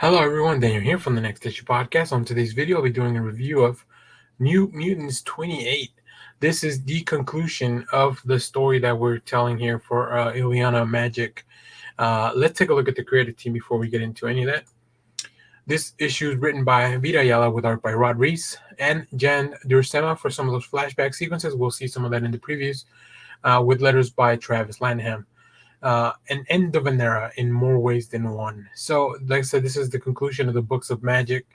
Hello everyone, Daniel here from the Next Issue Podcast. On today's video, I'll be doing a review of New Mutants 28. This is the conclusion of the story that we're telling here for Ileana Magic. Let's take a look at the creative team before we get into any of that. This issue is written by Vita Ayala with art by Reis and Duursema for some of those flashback sequences. We'll see some of that in the previews with letters by Travis Lanham. An end of an era in more ways than one. So, like I said, this is the conclusion of the books of magic.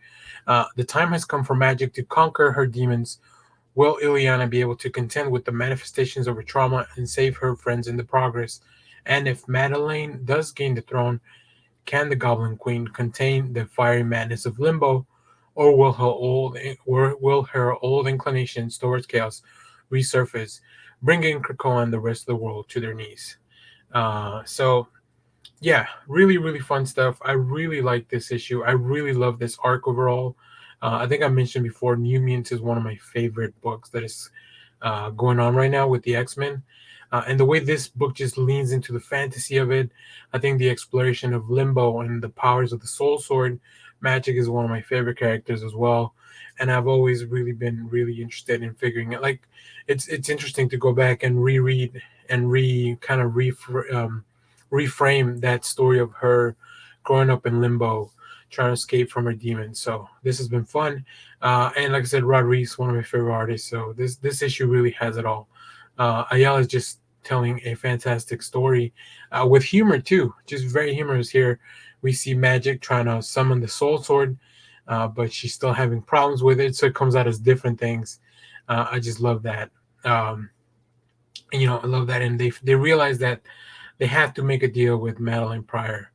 The time has come for magic to conquer her demons. Will Ileana be able to contend with the manifestations of her trauma and save her friends in the progress? And if Madeleine does gain the throne, can the Goblin Queen contain the fiery madness of Limbo, or will her old inclinations towards chaos resurface, bringing Krakoa and the rest of the world to their knees? So yeah, really fun stuff. I really like this issue. I really love this arc overall. I think I mentioned before, New Mutants is one of my favorite books that is going on right now with the X-Men. And the way this book just leans into the fantasy of it, I think the exploration of Limbo and the powers of the Soul Sword magic is one of my favorite characters as well. And I've always really been really interested in figuring it. Like, it's interesting to go back and reread and reframe that story of her growing up in Limbo, trying to escape from her demons. So this has been fun. And like I said, Reis, one of my favorite artists. So this issue really has it all. Ayala is just telling a fantastic story with humor too, just very humorous here. We see Magic trying to summon the Soul Sword, but she's still having problems with it, so it comes out as different things. I just love that. I love that, and they realize that they have to make a deal with Madeline Pryor.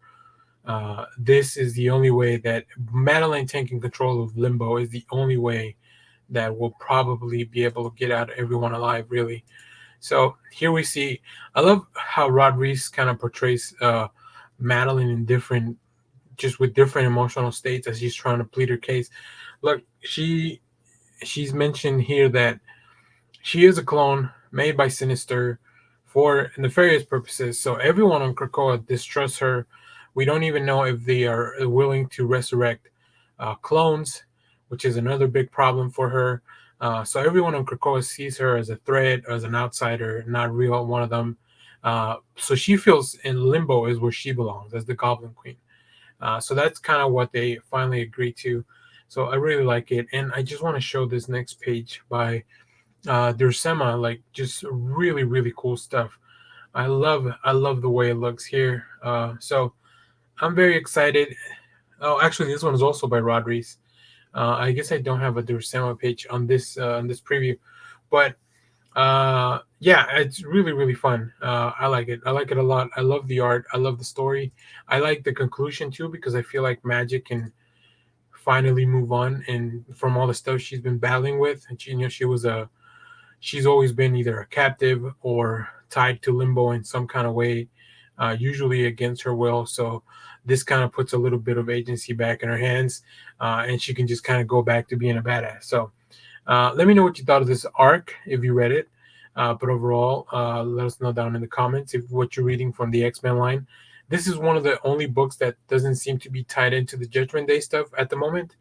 This is the only way that Madeline taking control of Limbo is the only way that we'll probably be able to get out everyone alive, really. So here we see, I love how Rod Reis kind of portrays Madeline in just with different emotional states as she's trying to plead her case. Look, she's mentioned here that she is a clone made by Sinister for nefarious purposes. So everyone on Krakoa distrusts her. We don't even know if they are willing to resurrect clones, which is another big problem for her. So everyone on Krakoa sees her as a threat, as an outsider, not real one of them. So she feels in Limbo is where she belongs, as the Goblin Queen. So that's kind of what they finally agreed to. So I really like it. And I just want to show this next page by Duursema, like just really cool stuff. I love the way it looks here. So I'm very excited. Oh, actually, this one is also by Rod Reis. I guess I don't have a Duursema page on this preview, but yeah, it's really fun. I like it. I like it a lot. I love the art. I love the story. I like the conclusion too, because I feel like Magic can finally move on and from all the stuff she's been battling with. And she's always been either a captive or tied to Limbo in some kind of way, usually against her will. So this kind of puts a little bit of agency back in her hands, and she can just kind of go back to being a badass. So let me know what you thought of this arc if you read it. But overall, let us know down in the comments if what you're reading from the X-Men line. This is one of the only books that doesn't seem to be tied into the Judgment Day stuff at the moment.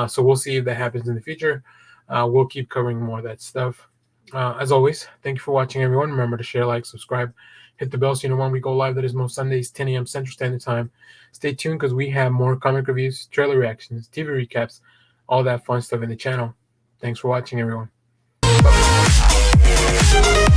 So we'll see if that happens in the future. We'll keep covering more of that stuff. As always, thank you for watching, everyone. Remember to share, like, subscribe, hit the bell so you know when we go live. That is most Sundays, 10 a.m. Central Standard Time. Stay tuned because we have more comic reviews, trailer reactions, TV recaps, all that fun stuff in the channel. Thanks for watching, everyone. Bye.